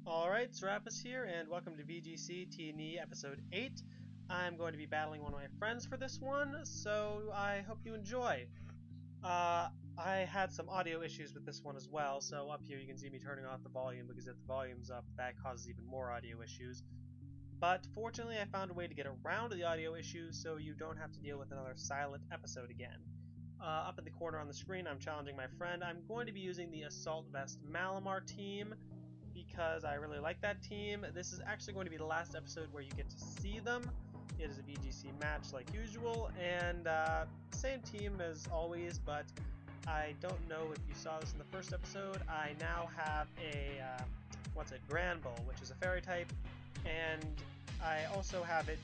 Alright, Serapis here, and welcome to VGC T&E Episode 8. I'm going to be battling one of my friends for this one, so I hope you enjoy. I had some audio issues with this one as well, so up here you can see me turning off the volume, because if the volume's up, that causes even more audio issues. But fortunately I found a way to get around the audio issues, so you don't have to deal with another silent episode again. Up in the corner on the screen, I'm challenging my friend. I'm going to be using the Assault Vest Malamar team, because I really like that team. This is actually going to be the last episode where you get to see them. It is a VGC match like usual, and same team as always, but I don't know if you saw this in the first episode. I now have a, Granbull, which is a fairy type, and I also have it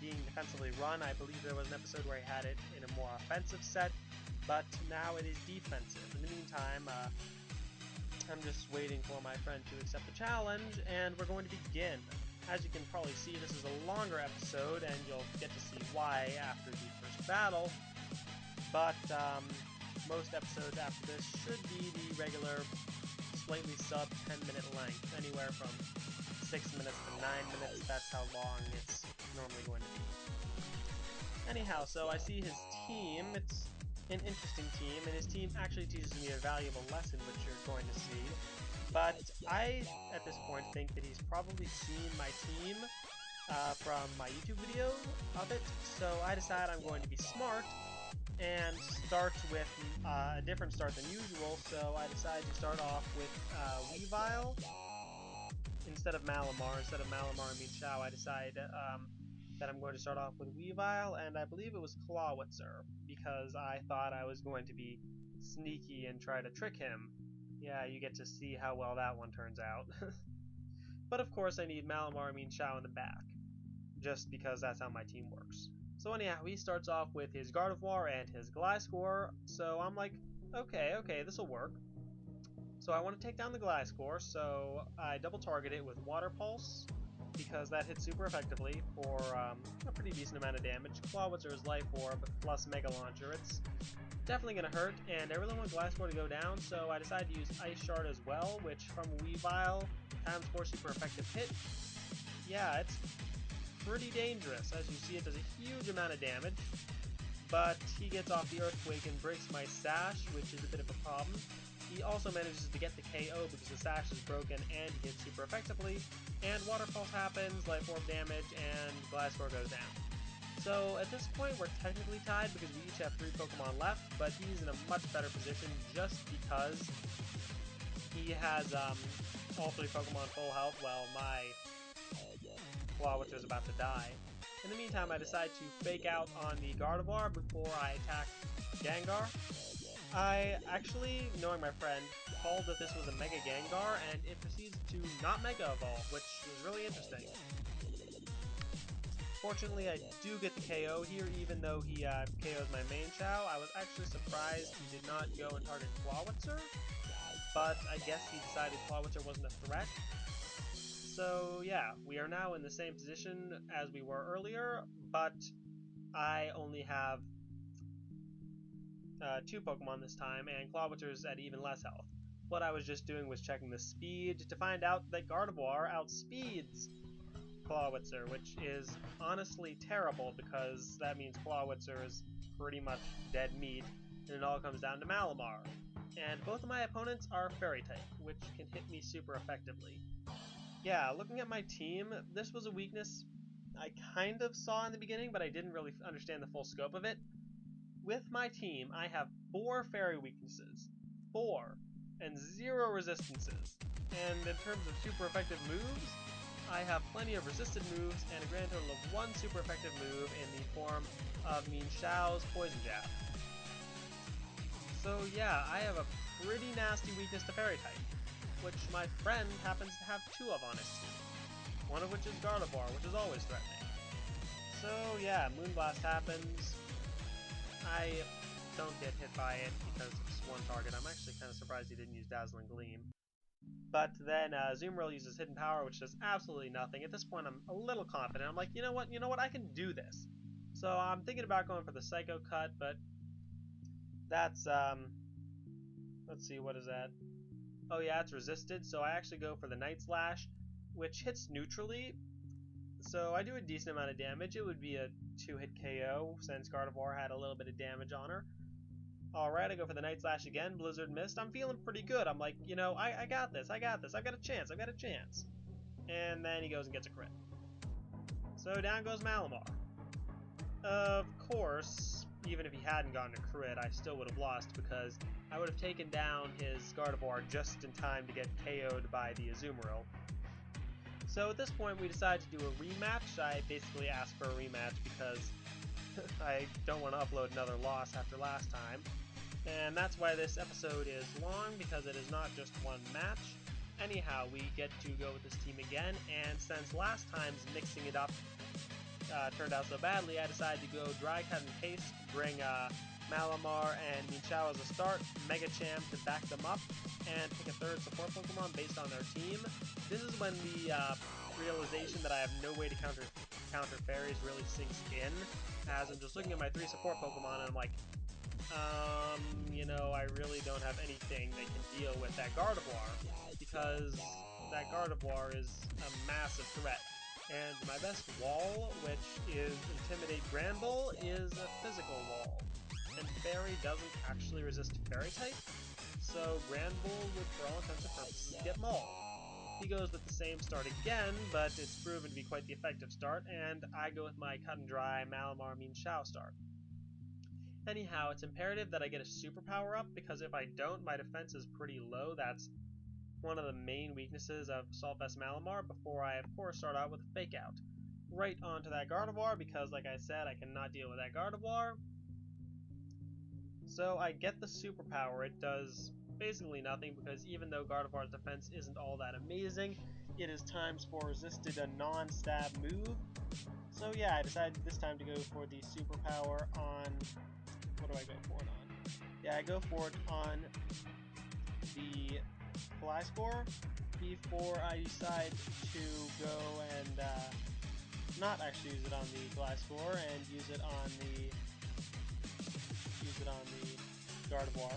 being defensively run. I believe there was an episode where I had it in a more offensive set, but now it is defensive. In the meantime, I'm just waiting for my friend to accept the challenge, and we're going to begin. As you can probably see, this is a longer episode, and you'll get to see why after the first battle. But most episodes after this should be the regular, slightly sub 10-minute length, anywhere from 6 minutes to 9 minutes. That's how long it's normally going to be. Anyhow, so I see his team. It's an interesting team, and his team actually teaches me a valuable lesson, which you're going to see. But I, at this point, think that he's probably seen my team from my YouTube video of it, so I decide I'm going to be smart and start with a different start than usual. So I decide to start off with Weavile instead of Malamar. Instead of Malamar and Mienshao, I decide that I'm going to start off with Weavile, and I believe it was Clawitzer, because I thought I was going to be sneaky and try to trick him. Yeah, you get to see how well that one turns out. But of course I need Malamar and Mienshao in the back, just because that's how my team works. So anyhow, he starts off with his Gardevoir and his Gliscor, so I'm like, okay, this'll work. So I want to take down the Gliscor, so I double target it with Water Pulse, because that hits super effectively for a pretty decent amount of damage. Clawitzer's Life Orb plus Mega Launcher, it's definitely going to hurt, and I really want Gliscor to go down, so I decided to use Ice Shard as well, which from Weavile times 4 super effective hit. Yeah, it's pretty dangerous. As you see, it does a huge amount of damage, but he gets off the Earthquake and breaks my Sash, which is a bit of a problem. He also manages to get the KO because the Sash is broken and he hits super effectively, and Water Pulse happens, Life Orb damage, and Gliscor goes down. So at this point we're technically tied because we each have 3 Pokemon left, but he's in a much better position just because he has all 3 Pokemon full health while my Clawitzer is about to die. In the meantime, I decide to fake out on the Gardevoir before I attack Gengar. I actually, knowing my friend, called that this was a Mega Gengar, and it proceeds to not Mega Evolve, which was really interesting. Fortunately, I do get the KO here, even though he KO'd my Mienshao. I was actually surprised he did not go and target Clawitzer, but I guess he decided Clawitzer wasn't a threat. So yeah, we are now in the same position as we were earlier, but I only have 2 Pokemon this time, and Clawitzer's at even less health. What I was just doing was checking the speed to find out that Gardevoir outspeeds Clawitzer, which is honestly terrible because that means Clawitzer is pretty much dead meat, and it all comes down to Malamar. And both of my opponents are Fairy type, which can hit me super effectively. Yeah, looking at my team, this was a weakness I kind of saw in the beginning, but I didn't really understand the full scope of it. With my team, I have 4 fairy weaknesses. 4. And 0 resistances. And in terms of super effective moves, I have plenty of resisted moves and a grand total of 1 super effective move in the form of Mienshao's Poison Jab. So yeah, I have a pretty nasty weakness to fairy type, which my friend happens to have 2 of on his team. One of which is Gardevoir, which is always threatening. So yeah, Moonblast happens. I don't get hit by it because it's 1 target. I'm actually kind of surprised he didn't use Dazzling Gleam. But then Azumarill uses Hidden Power, which does absolutely nothing. At this point, I'm a little confident. I'm like, you know what, I can do this. So I'm thinking about going for the Psycho Cut, but that's, let's see, what is that? oh yeah, it's resisted, so I actually go for the Night Slash, which hits neutrally. So I do a decent amount of damage. It would be a 2-hit KO since Gardevoir had a little bit of damage on her. Alright, I go for the Night Slash again, Blizzard Mist. I'm feeling pretty good. I'm like, you know, I got this, I've got a chance, I've got a chance. And then he goes and gets a crit. So down goes Malamar. Of course, even if he hadn't gotten a crit, I still would have lost because I would have taken down his Gardevoir just in time to get KO'd by the Azumarill. So at this point we decided to do a rematch. I basically asked for a rematch because I don't want to upload another loss after last time. And that's why this episode is long, because it is not just one match. Anyhow, we get to go with this team again, and since last time's mixing it up turned out so badly, I decided to go Dry Cut and Paste, bring Malamar and Mienshao as a start, Mega-Cham to back them up, and pick a third support Pokemon based on their team. This is when the realization that I have no way to counter fairies really sinks in, as I'm just looking at my 3 support Pokemon and I'm like, you know, I really don't have anything that can deal with that Gardevoir, because that Gardevoir is a massive threat. And my best wall, which is Intimidate Granbull, is a physical wall. And Fairy doesn't actually resist Fairy type, so Granbull would, for all intents and purposes, get mauled. He goes with the same start again, but it's proven to be quite the effective start, and I go with my cut and dry Malamar Mienshao start. Anyhow, it's imperative that I get a superpower up, because if I don't, my defense is pretty low. That's one of the main weaknesses of Saltfest Malamar, before I, of course, start out with a Fake Out. Right onto that Gardevoir, because, like I said, I cannot deal with that Gardevoir. So I get the superpower. It does basically nothing, because even though Gardevoir's defense isn't all that amazing, it is times 4 resisted a non-stab move. So yeah, I decided this time to go for the superpower on... what do I go for it on? Yeah, I go for it on the Fly Score before I decide to go and not actually use it on the Fly Score and use it on the Gardevoir.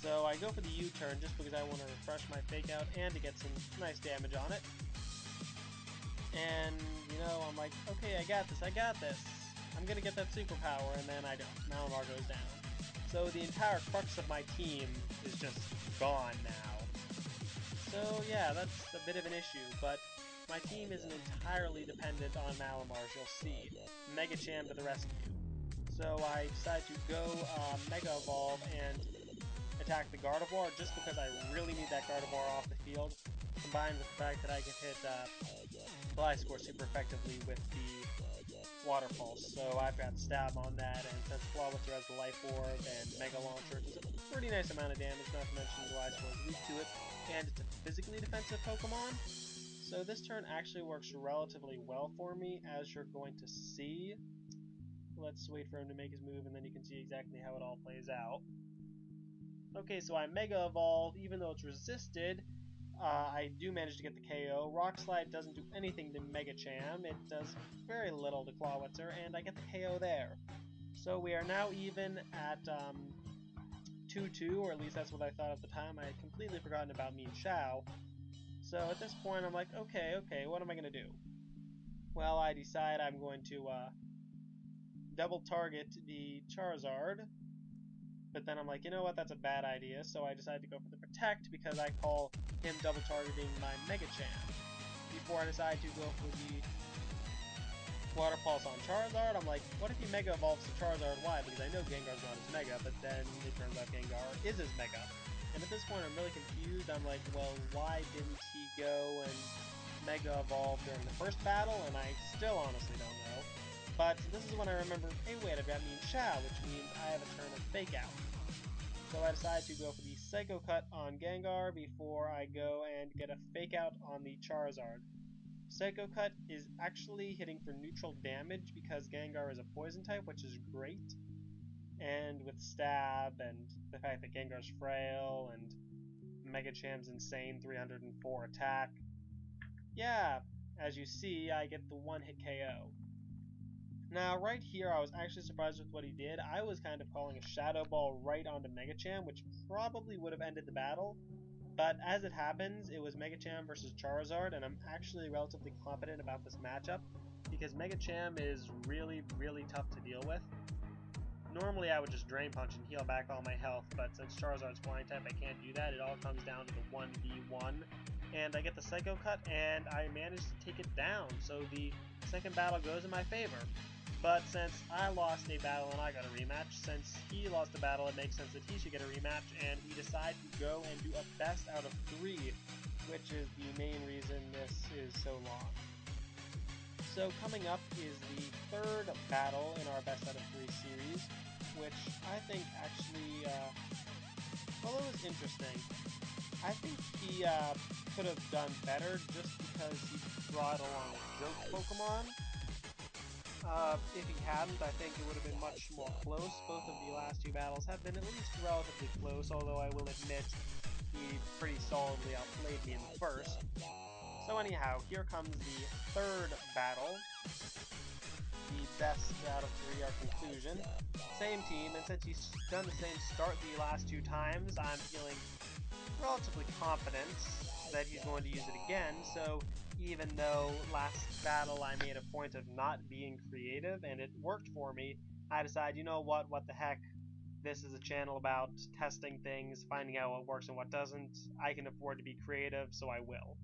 So I go for the U-turn just because I want to refresh my Fake Out and to get some nice damage on it. And, you know, I'm like, okay, I got this. I'm gonna get that superpower, and then I don't. Malamar goes down. So the entire crux of my team is just gone now. So yeah, that's a bit of an issue, but my team isn't entirely dependent on Malamar, as you'll see. Mega-Cham to the rescue. So I decide to go Mega Evolve and attack the Gardevoir, just because I really need that Gardevoir off the field, combined with the fact that I can hit Fly Score super effectively with the Waterfall. So I've got Stab on that, and since Clawitzer has the Life Orb and Mega Launcher, it does a pretty nice amount of damage, not to mention the Fly Score is weak to it, and it's a physically defensive Pokemon. So this turn actually works relatively well for me, as you're going to see. Let's wait for him to make his move, and then you can see exactly how it all plays out. Okay, so I Mega Evolve, even though it's resisted, I do manage to get the KO. Rock Slide doesn't do anything to Mega-Cham, it does very little to Clawitzer, and I get the KO there. So we are now even at 2-2, or at least that's what I thought at the time. I had completely forgotten about Mienshao. So at this point I'm like, okay, what am I going to do? Well, I decide I'm going to double target the Charizard, but then I'm like, you know what, that's a bad idea, so I decide to go for the Protect, because I call him double targeting my Mega-Cham. Before I decide to go for the Water Pulse on Charizard, I'm like, what if he Mega Evolves to Charizard? Why? Because I know Gengar's not his Mega, but then it turns out Gengar is his Mega. And at this point I'm really confused. I'm like, well, why didn't he go and Mega Evolve during the first battle? And I still honestly don't know. But this is when I remember, hey wait, I've got Mienshao, which means I have a turn of Fake Out. So I decide to go for the Psycho Cut on Gengar before I go and get a Fake Out on the Charizard. Psycho Cut is actually hitting for neutral damage because Gengar is a poison type, which is great. And with Stab and the fact that Gengar's frail and Mega-Cham's insane 304 attack, yeah, as you see, I get the one-hit KO. Now, right here, I was actually surprised with what he did. I was kind of calling a Shadow Ball right onto Mega-Cham, which probably would have ended the battle. But as it happens, it was Mega-Cham versus Charizard, and I'm actually relatively confident about this matchup because Mega-Cham is really, really tough to deal with. Normally I would just Drain Punch and heal back all my health, but since Charizard's Flying type, I can't do that. It all comes down to the 1v1, and I get the Psycho Cut, and I manage to take it down, so the second battle goes in my favor. But since I lost a battle and I got a rematch, since he lost a battle, it makes sense that he should get a rematch, and we decide to go and do a best out of 3, which is the main reason this is so long. So coming up is the third battle in our best out of 3 series, which I think actually, well, it was interesting. I think he could have done better just because he brought along a joke Pokemon. If he hadn't, I think it would have been much more close. Both of the last 2 battles have been at least relatively close, although I will admit he pretty solidly outplayed me in the first. So anyhow, here comes the third battle. The best out of 3, our conclusion. Same team, and since he's done the same start the last 2 times, I'm feeling relatively confident that he's going to use it again, so even though last battle I made a point of not being creative and it worked for me, I decided, you know what the heck, this is a channel about testing things, finding out what works and what doesn't. I can afford to be creative, so I will.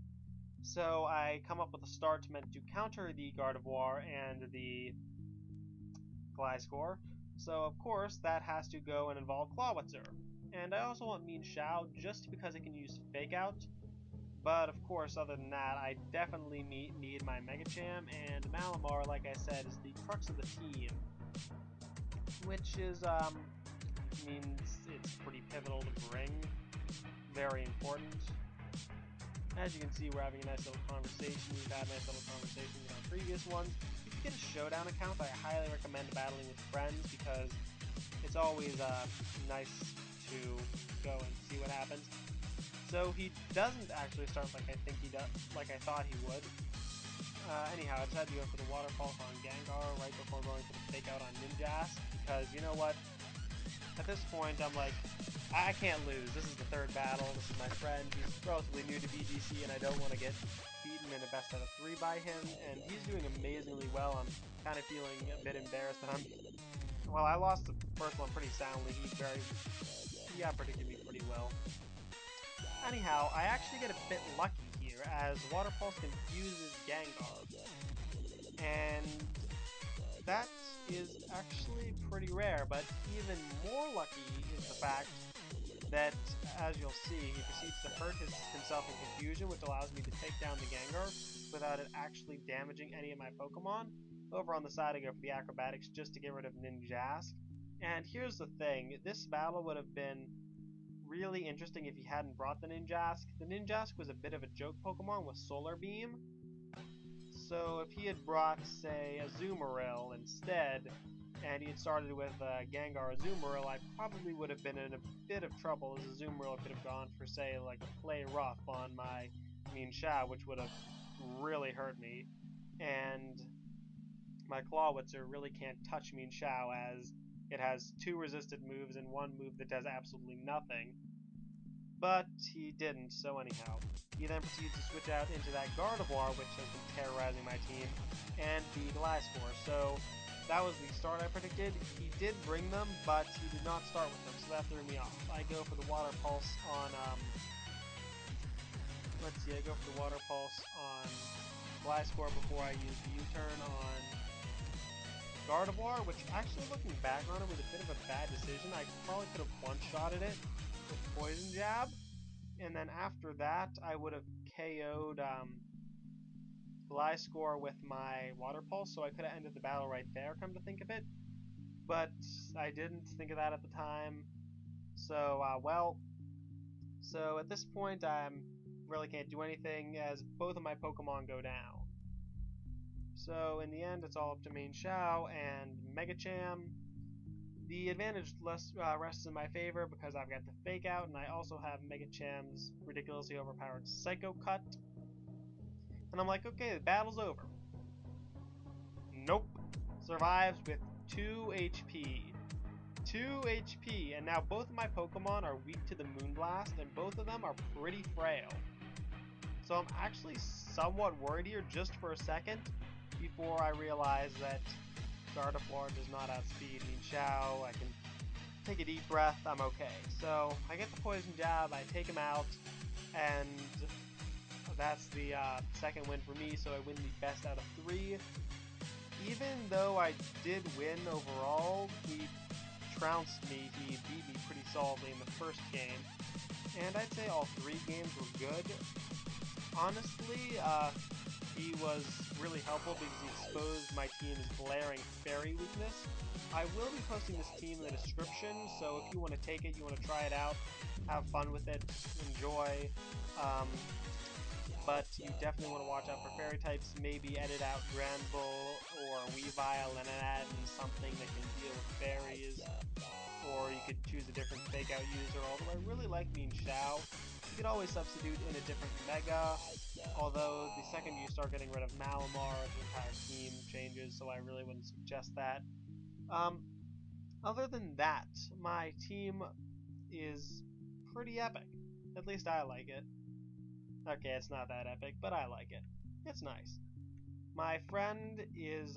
So I come up with a start meant to counter the Gardevoir and the Gliscor, so of course that has to go and involve Clawitzer. And I also want Mienshao just because it can use Fake Out. But of course, other than that, I definitely need my Mega-Cham, and Malamar, like I said, is the crux of the team. Which is, means it's pretty pivotal to bring. Very important. As you can see, we're having a nice little conversation. We've had nice little conversations in our previous ones. If you get a Showdown account, I highly recommend battling with friends because it's always nice to go and see what happens. So he doesn't actually start like I think he does, like I thought he would. Anyhow, I decided to go for the Water Pulse on Gengar right before going for the Fake Out on Ninjask, because you know what? At this point, I'm like, I can't lose. This is the third battle. This is my friend. He's relatively new to VGC, and I don't want to get beaten in a best out of 3 by him. And he's doing amazingly well. I'm kind of feeling a bit embarrassed that well, I lost the first one pretty soundly. He predicted me pretty well. Anyhow, I actually get a bit lucky here, as Water Pulse confuses Gengar. And that is actually pretty rare, but even more lucky is the fact that, as you'll see, he proceeds to hurt himself in confusion, which allows me to take down the Gengar without it actually damaging any of my Pokemon. Over on the side, I go for the Acrobatics just to get rid of Ninjask. And here's the thing, this battle would have been really interesting if he hadn't brought the Ninjask. The Ninjask was a bit of a joke Pokemon with Solar Beam. So if he had brought, say, Azumarill instead, and he had started with Gengar Azumarill, I probably would have been in a bit of trouble, as Azumarill could have gone for, say, like a Play Rough on my Mienshao, which would have really hurt me. And my Clawitzer really can't touch Mienshao, as it has 2 resisted moves and 1 move that does absolutely nothing. But he didn't, so anyhow. He then proceeds to switch out into that Gardevoir, which has been terrorizing my team, and the Gliscor. So that was the start I predicted. He did bring them, but he did not start with them, so that threw me off. I go for the Water Pulse on, I go for the Water Pulse on Gliscor before I use the U-turn on Gardevoir, which actually looking back on it was a bit of a bad decision. I probably could have one-shotted it with Poison Jab, and then after that I would have KO'd Gliscor with my Water Pulse, so I could have ended the battle right there, come to think of it. But I didn't think of that at the time, so so at this point I really can't do anything, as both of my Pokemon go down. So in the end, it's all up to Mienshao and Mega-Cham. The advantage rests in my favor because I've got the Fake Out, and I also have Mega-Cham's ridiculously overpowered Psycho Cut. And I'm like, okay, the battle's over. Nope. Survives with 2 HP. 2 HP, and now both of my Pokemon are weak to the Moonblast, and both of them are pretty frail. So I'm actually somewhat worried here just for a second before I realize that Gardevoir does not outspeed Mienshao. I can take a deep breath, I'm okay. So I get the Poison Jab, I take him out, and that's the second win for me, so I win the best out of 3. Even though I did win overall, he trounced me, he beat me pretty solidly in the first game, and I'd say all 3 games were good. Honestly, he was really helpful because he exposed my team's glaring fairy weakness. I will be posting this team in the description, so if you want to take it, you want to try it out, have fun with it, enjoy, but you definitely want to watch out for fairy types, maybe edit out Granbull or Weavile and add in something that can deal with fairies, or you could choose a different fake out user, although I really like Mienshao. You could always substitute in a different Mega, although the second you start getting rid of Malamar, the entire team changes, so I really wouldn't suggest that. Other than that, my team is pretty epic. At least I like it. Okay, it's not that epic, but I like it. It's nice. My friend is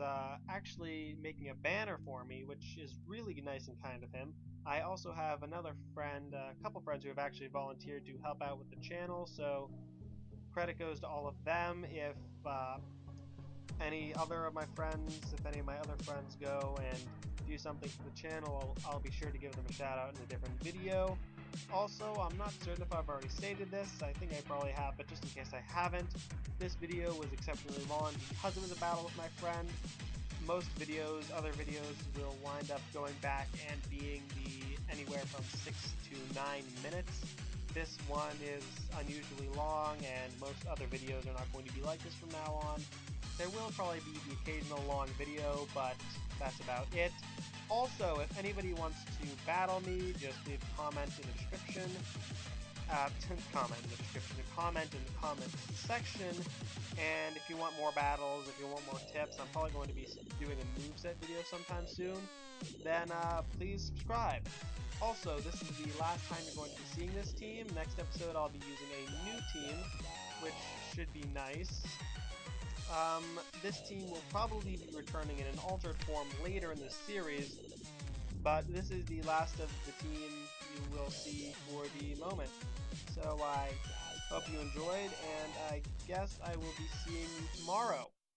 actually making a banner for me, which is really nice and kind of him. I also have another friend, a couple friends who have actually volunteered to help out with the channel, so credit goes to all of them. If any other of my friends, if any of my other friends go and do something for the channel, I'll be sure to give them a shout out in a different video. Also, I'm not certain if I've already stated this, I think I probably have, but just in case I haven't, this video was exceptionally long because it was a battle with my friend. Most videos, other videos, will wind up going back and being anywhere from 6 to 9 minutes. This one is unusually long, and most other videos are not going to be like this from now on. There will probably be the occasional long video, but that's about it. Also, if anybody wants to battle me, just leave a comment in the description. Comment in the comments section. And if you want more battles, if you want more tips, I'm probably going to be doing a moveset video sometime soon, then please subscribe. Also, this is the last time you're going to be seeing this team. Next episode I'll be using a new team, which should be nice. This team will probably be returning in an altered form later in the series, but this is the last of the team you will see for the moment. So I hope you enjoyed, and I guess I will be seeing you tomorrow.